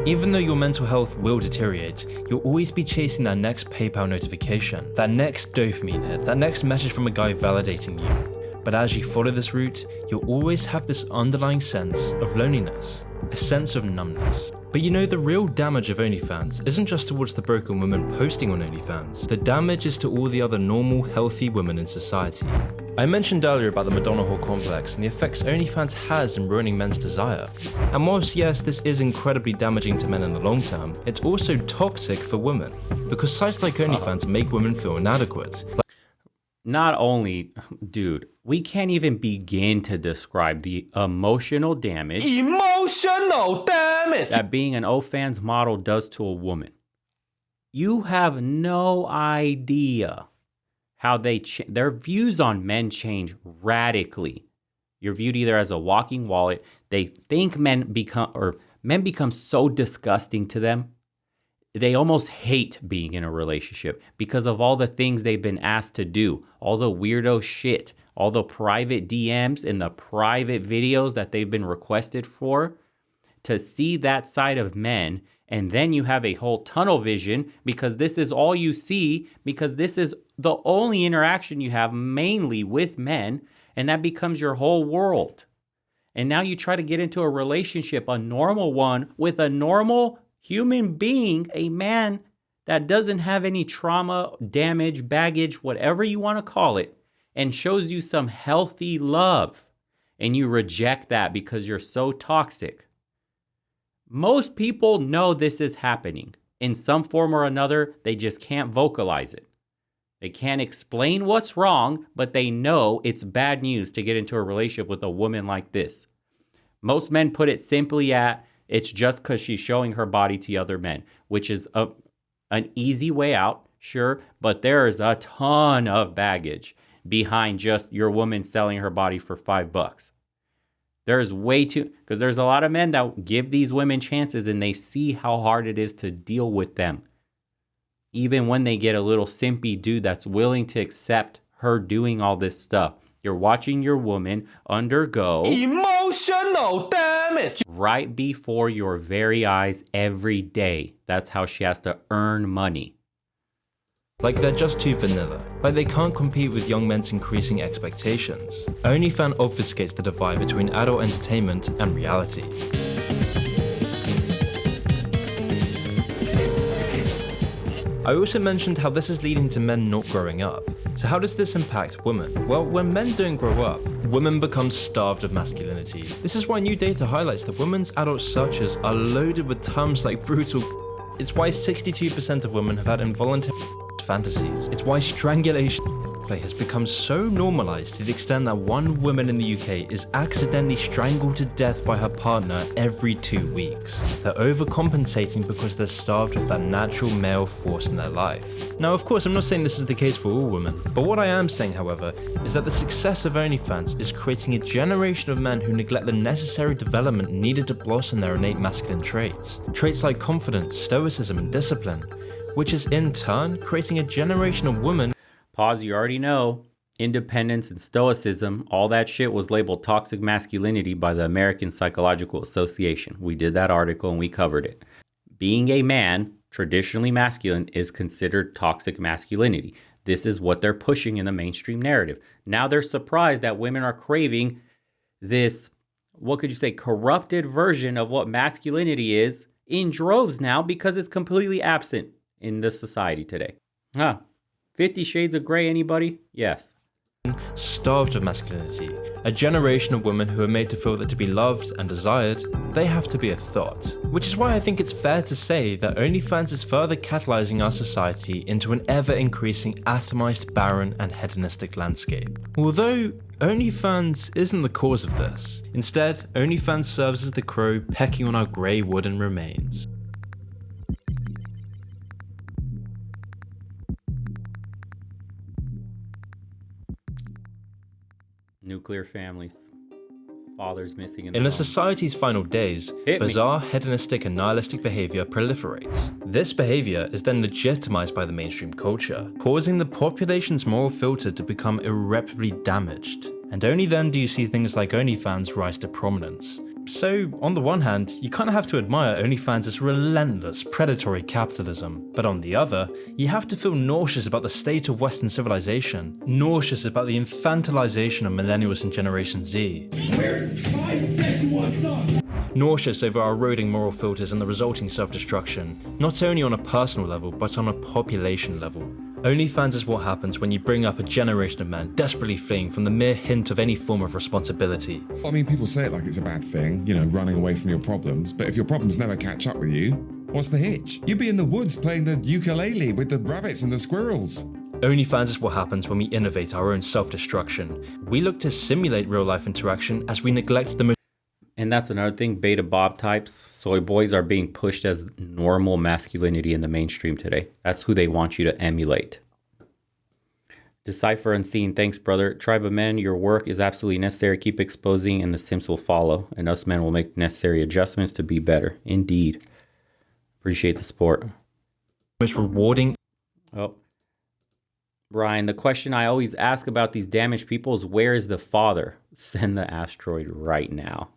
Even though your mental health will deteriorate, you'll always be chasing that next PayPal notification, that next dopamine hit, that next message from a guy validating you. But as you follow this route, you'll always have this underlying sense of loneliness, a sense of numbness. But you know, the real damage of OnlyFans isn't just towards the broken woman posting on OnlyFans. The damage is to all the other normal, healthy women in society. I mentioned earlier about the Madonna whore complex and the effects OnlyFans has in ruining men's desire. And whilst yes, this is incredibly damaging to men in the long term, it's also toxic for women, because sites like OnlyFans make women feel inadequate. Not only, dude, we can't even begin to describe the emotional damage that being an OnlyFans model does to a woman. You have no idea how their views on men change radically. You're viewed either as a walking wallet. They think men become so disgusting to them. They almost hate being in a relationship because of all the things they've been asked to do, all the weirdo shit, all the private DMs and the private videos that they've been requested for. To see that side of men, and then you have a whole tunnel vision because this is all you see, because this is the only interaction you have mainly with men, and that becomes your whole world. And now you try to get into a relationship, a normal one, with a normal human being, a man that doesn't have any trauma, damage, baggage, whatever you want to call it, and shows you some healthy love, and you reject that because you're so toxic. Most people know this is happening in some form or another. They just can't vocalize it. They can't explain what's wrong, but they know it's bad news to get into a relationship with a woman like this. Most men put it simply at, it's just because she's showing her body to other men, which is an easy way out, sure, but there is a ton of baggage behind just your woman selling her body for $5. There's way too, because there's a lot of men that give these women chances and they see how hard it is to deal with them. Even when they get a little simpy dude that's willing to accept her doing all this stuff. You're watching your woman undergo emotional damage right before your very eyes every day. That's how she has to earn money. Like they're just too vanilla. Like they can't compete with young men's increasing expectations. OnlyFans obfuscates the divide between adult entertainment and reality. I also mentioned how this is leading to men not growing up. So how does this impact women? Well, when men don't grow up, women become starved of masculinity. This is why new data highlights that women's adult searches are loaded with terms like brutal. It's why 62% of women have had involuntary fantasies. It's why strangulation play has become so normalized to the extent that one woman in the UK is accidentally strangled to death by her partner every 2 weeks. They're overcompensating because they're starved of that natural male force in their life. Now, of course, I'm not saying this is the case for all women, but what I am saying, however, is that the success of OnlyFans is creating a generation of men who neglect the necessary development needed to blossom their innate masculine traits. Traits like confidence, stoicism, and discipline, which is in turn creating a generation of women. Pause, you already know. Independence and stoicism, all that shit was labeled toxic masculinity by the American Psychological Association. We did that article and we covered it. Being a man, traditionally masculine, is considered toxic masculinity. This is what they're pushing in the mainstream narrative. Now they're surprised that women are craving this, what could you say, corrupted version of what masculinity is in droves now because it's completely absent in this society today. 50 Shades of Grey, anybody? Yes. Starved of masculinity, a generation of women who are made to feel that to be loved and desired, they have to be a thought. Which is why I think it's fair to say that OnlyFans is further catalyzing our society into an ever-increasing atomized, barren and hedonistic landscape. Although OnlyFans isn't the cause of this. Instead, OnlyFans serves as the crow pecking on our grey wooden remains. Nuclear families. Fathers missing in a society's final days, bizarre, hedonistic and nihilistic behavior proliferates. This behavior is then legitimized by the mainstream culture, causing the population's moral filter to become irreparably damaged. And only then do you see things like OnlyFans rise to prominence. So, on the one hand, you kind of have to admire OnlyFans' relentless, predatory capitalism, but on the other, you have to feel nauseous about the state of Western civilization, nauseous about the infantilization of millennials and Generation Z. Nauseous over our eroding moral filters and the resulting self-destruction, not only on a personal level, but on a population level. OnlyFans is what happens when you bring up a generation of men desperately fleeing from the mere hint of any form of responsibility. I mean, people say it like it's a bad thing, running away from your problems, but if your problems never catch up with you, what's the hitch? You'd be in the woods playing the ukulele with the rabbits and the squirrels. OnlyFans is what happens when we innovate our own self-destruction. We look to simulate real-life interaction as we neglect the And that's another thing, beta Bob types, soy boys are being pushed as normal masculinity in the mainstream today. That's who they want you to emulate. Decipher Unseen, thanks brother. Tribe of Men, your work is absolutely necessary. Keep exposing and the simps will follow. And us men will make the necessary adjustments to be better. Indeed. Appreciate the support. Most rewarding. Oh. Brian, the question I always ask about these damaged people is where is the father? Send the asteroid right now.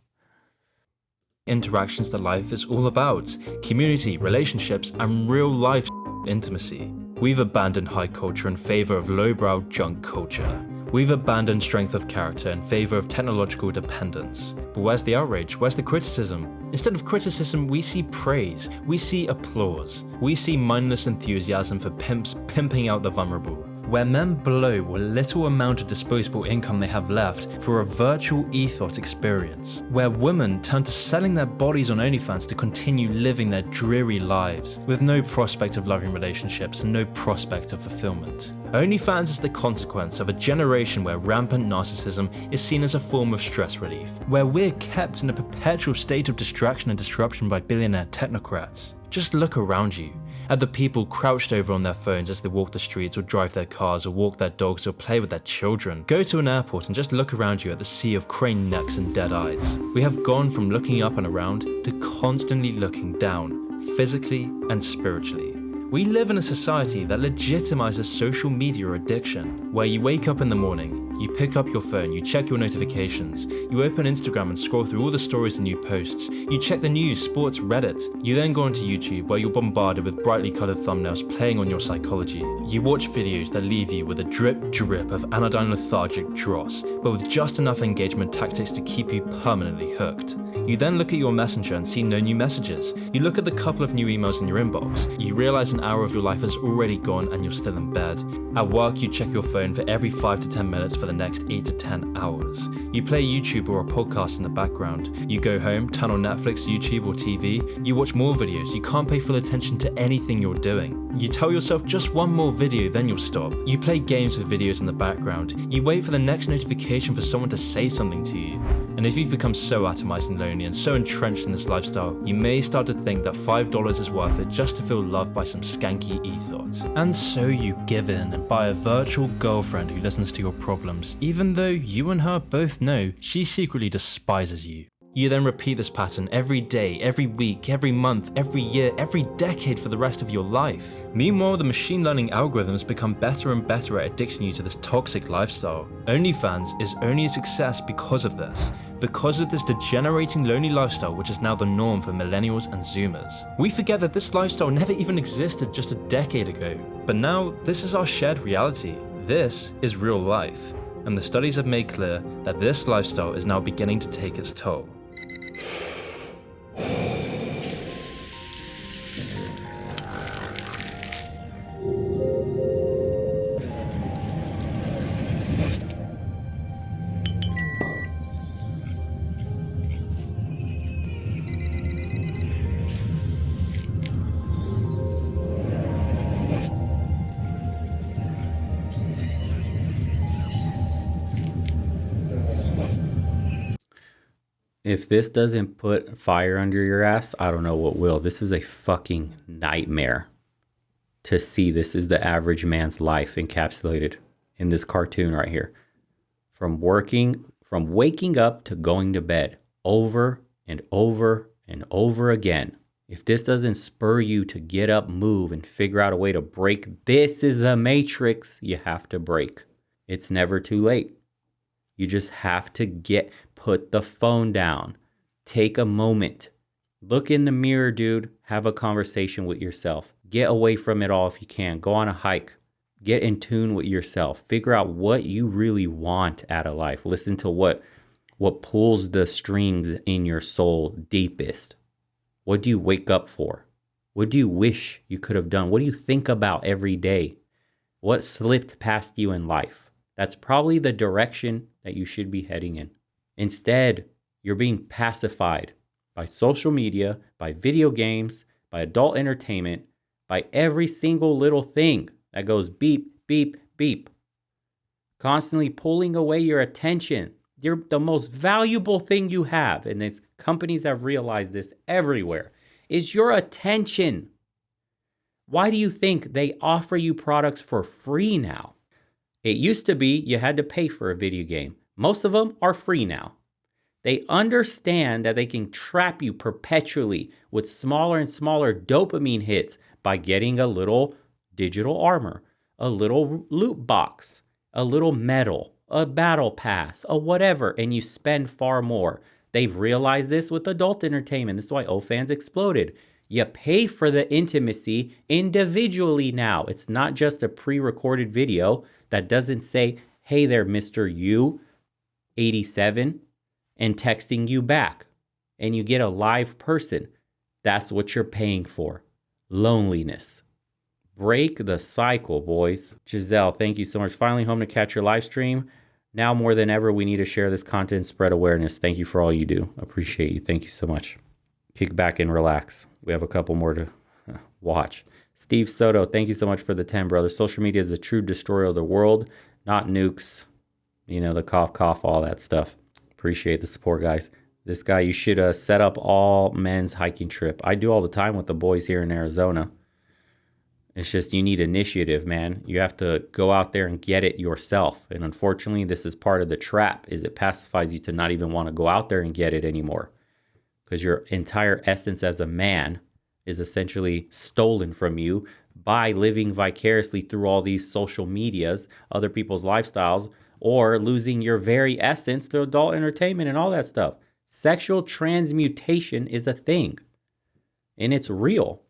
Interactions that life is all about. Community, relationships, and real life intimacy. We've abandoned high culture in favor of lowbrow junk culture. We've abandoned strength of character in favor of technological dependence. But where's the outrage? Where's the criticism? Instead of criticism, we see praise. We see applause. We see mindless enthusiasm for pimps pimping out the vulnerable. Where men blow what little amount of disposable income they have left for a virtual ethos experience. Where women turn to selling their bodies on OnlyFans to continue living their dreary lives, with no prospect of loving relationships and no prospect of fulfillment. OnlyFans is the consequence of a generation where rampant narcissism is seen as a form of stress relief, where we're kept in a perpetual state of distraction and disruption by billionaire technocrats. Just look around you, at the people crouched over on their phones as they walk the streets or drive their cars or walk their dogs or play with their children. Go to an airport and just look around you at the sea of craned necks and dead eyes. We have gone from looking up and around to constantly looking down, physically and spiritually. We live in a society that legitimizes social media addiction, where you wake up in the morning, you pick up your phone, you check your notifications, you open Instagram and scroll through all the stories and new posts, you check the news, sports, Reddit, you then go onto YouTube where you're bombarded with brightly colored thumbnails playing on your psychology. You watch videos that leave you with a drip of anodyne lethargic dross, but with just enough engagement tactics to keep you permanently hooked. You then look at your messenger and see no new messages. You look at the couple of new emails in your inbox. You realize an hour of your life has already gone and you're still in bed. At work, you check your phone for every 5 to 10 minutes for the next 8 to 10 hours. You play YouTube or a podcast in the background. You go home, turn on Netflix, YouTube or TV. You watch more videos. You can't pay full attention to anything you're doing. You tell yourself just one more video, then you'll stop. You play games with videos in the background. You wait for the next notification for someone to say something to you. And if you've become so atomized and lonely and so entrenched in this lifestyle, you may start to think that $5 is worth it just to feel loved by some skanky ethos. And so you give in and buy a virtual girlfriend who listens to your problems, even though you and her both know she secretly despises you. You then repeat this pattern every day, every week, every month, every year, every decade for the rest of your life. Meanwhile, the machine learning algorithms become better and better at addicting you to this toxic lifestyle. OnlyFans is only a success because of this. because of this degenerating lonely lifestyle which is now the norm for millennials and zoomers. We forget that this lifestyle never even existed just a decade ago, but now this is our shared reality. This is real life, and the studies have made clear that this lifestyle is now beginning to take its toll. If this doesn't put fire under your ass, I don't know what will. This is a fucking nightmare to see. This is the average man's life encapsulated in this cartoon right here. From waking up to going to bed over and over and over again. If this doesn't spur you to get up, move, and figure out a way to break, this is the matrix you have to break. It's never too late. You just have to put the phone down. Take a moment. Look in the mirror, dude. Have a conversation with yourself. Get away from it all if you can. Go on a hike. Get in tune with yourself. Figure out what you really want out of life. Listen to what pulls the strings in your soul deepest. What do you wake up for? What do you wish you could have done? What do you think about every day? What slipped past you in life? That's probably the direction that you should be heading in. Instead, you're being pacified by social media, by video games, by adult entertainment, by every single little thing that goes beep, beep, beep. Constantly pulling away your attention. You're the most valuable thing you have, and these companies have realized this everywhere, is your attention. Why do you think they offer you products for free now? It used to be you had to pay for a video game. Most of them are free now. They understand that they can trap you perpetually with smaller and smaller dopamine hits by getting a little digital armor, a little loot box, a little medal, a battle pass, a whatever, and you spend far more. They've realized this with adult entertainment. This is why OnlyFans exploded. You pay for the intimacy individually now. It's not just a pre-recorded video that doesn't say, hey there, Mr. You, 87, and texting you back. And you get a live person. That's what you're paying for. Loneliness. Break the cycle, boys. Giselle, thank you so much. Finally home to catch your live stream. Now more than ever, we need to share this content, spread awareness. Thank you for all you do. Appreciate you. Thank you so much. Kick back and relax. We have a couple more to watch. Steve Soto, thank you so much for the 10, brother. Social media is the true destroyer of the world, not nukes. You know, the cough, cough, all that stuff. Appreciate the support, guys. This guy, you should set up all men's hiking trip. I do all the time with the boys here in Arizona. It's just you need initiative, man. You have to go out there and get it yourself. And unfortunately, this is part of the trap, is it pacifies you to not even want to go out there and get it anymore. Because your entire essence as a man is essentially stolen from you by living vicariously through all these social medias, other people's lifestyles, or losing your very essence through adult entertainment and all that stuff. Sexual transmutation is a thing, and it's real.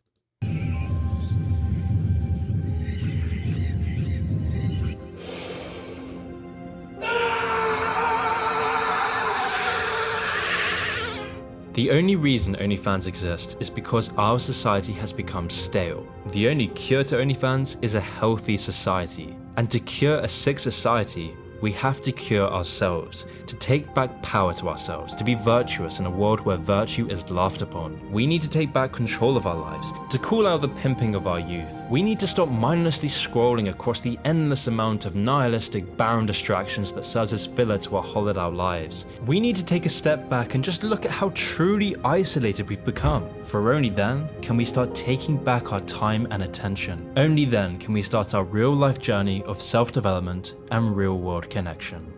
The only reason OnlyFans exists is because our society has become stale. The only cure to OnlyFans is a healthy society. And to cure a sick society, we have to cure ourselves, to take back power to ourselves, to be virtuous in a world where virtue is laughed upon. We need to take back control of our lives, to call out the pimping of our youth. We need to stop mindlessly scrolling across the endless amount of nihilistic, barren distractions that serves as filler to our hollowed out lives. We need to take a step back and just look at how truly isolated we've become. For only then can we start taking back our time and attention. Only then can we start our real life journey of self-development and real world connection.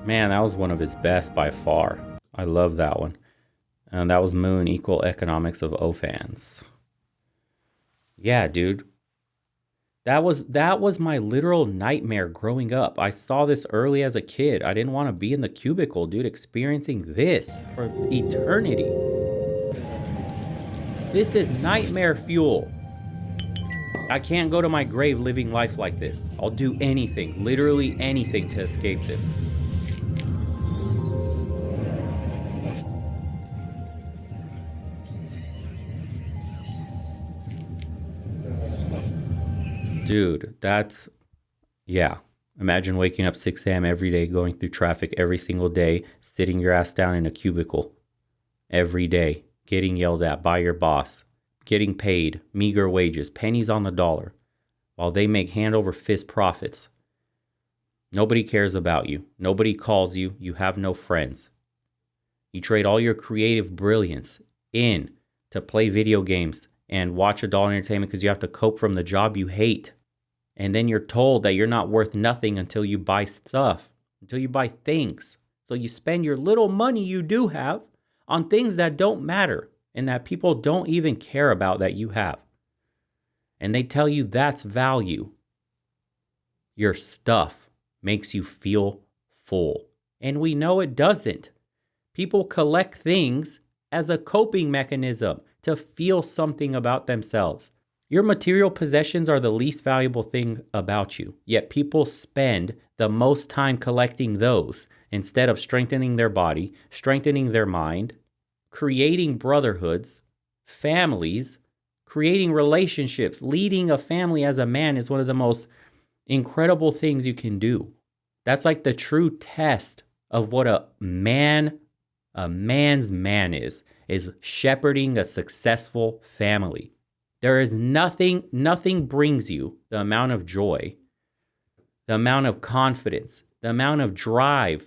Man, that was one of his best by far. I love that one. And that was Moon, Equal Economics of OnlyFans. Yeah, dude. That was my literal nightmare growing up. I saw this early as a kid. I didn't want to be in the cubicle, dude, experiencing this for eternity. This is nightmare fuel. I can't go to my grave living life like this. I'll do anything, literally anything to escape this. Dude, yeah. Imagine waking up 6 a.m. every day, going through traffic every single day, sitting your ass down in a cubicle every day, getting yelled at by your boss, getting paid meager wages, pennies on the dollar, while they make hand over fist profits. Nobody cares about you. Nobody calls you. You have no friends. You trade all your creative brilliance in to play video games and watch adult entertainment because you have to cope from the job you hate. And then you're told that you're not worth nothing until you buy stuff, until you buy things. So you spend your little money you do have on things that don't matter and that people don't even care about that you have. And they tell you that's value. Your stuff makes you feel full. And we know it doesn't. People collect things as a coping mechanism to feel something about themselves. Your material possessions are the least valuable thing about you, yet people spend the most time collecting those instead of strengthening their body, strengthening their mind, creating brotherhoods, families, creating relationships. Leading a family as a man is one of the most incredible things you can do. That's like the true test of what a man's man is shepherding a successful family. There is nothing brings you the amount of joy, the amount of confidence, the amount of drive,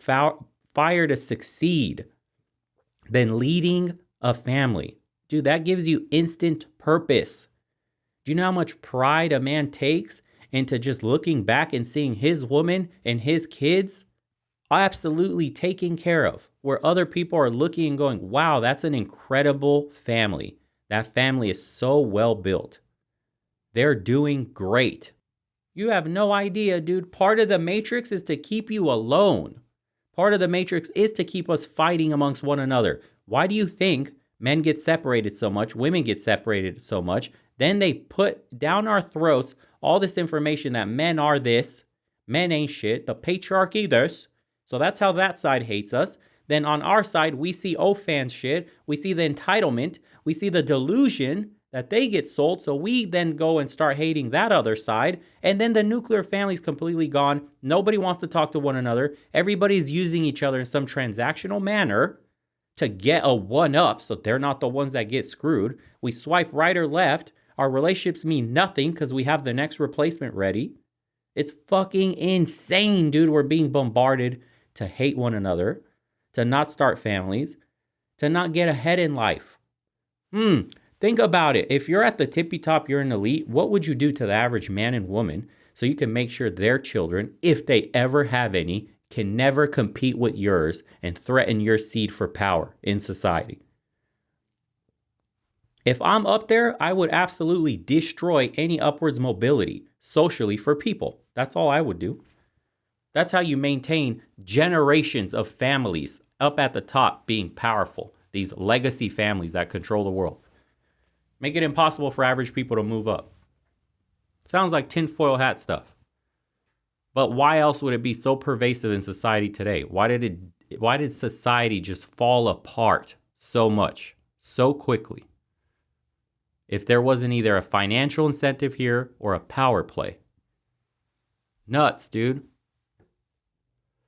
fire to succeed than leading a family. Dude, that gives you instant purpose. Do you know how much pride a man takes into just looking back and seeing his woman and his kids absolutely taken care of, where other people are looking and going, wow, that's an incredible family. That family is so well built. They're doing great. You have no idea, dude. Part of the matrix is to keep you alone. Part of the matrix is to keep us fighting amongst one another. Why do you think men get separated so much, women get separated so much? Then they put down our throats all this information that men are this, men ain't shit, the patriarchy this. So that's how that side hates us. Then on our side, we see OnlyFans shit. We see the entitlement. We see the delusion that they get sold. So we then go and start hating that other side. And then the nuclear family's completely gone. Nobody wants to talk to one another. Everybody's using each other in some transactional manner to get a one-up so they're not the ones that get screwed. We swipe right or left. Our relationships mean nothing because we have the next replacement ready. It's fucking insane, dude. We're being bombarded to hate one another, to not start families, to not get ahead in life. Think about it. If you're at the tippy top, you're an elite, what would you do to the average man and woman so you can make sure their children, if they ever have any, can never compete with yours and threaten your seed for power in society? If I'm up there, I would absolutely destroy any upwards mobility socially for people. That's all I would do. That's how you maintain generations of families up at the top being powerful. These legacy families that control the world. Make it impossible for average people to move up. Sounds like tinfoil hat stuff. But why else would it be so pervasive in society today? Why did society just fall apart so much, so quickly? If there wasn't either a financial incentive here or a power play. Nuts, dude.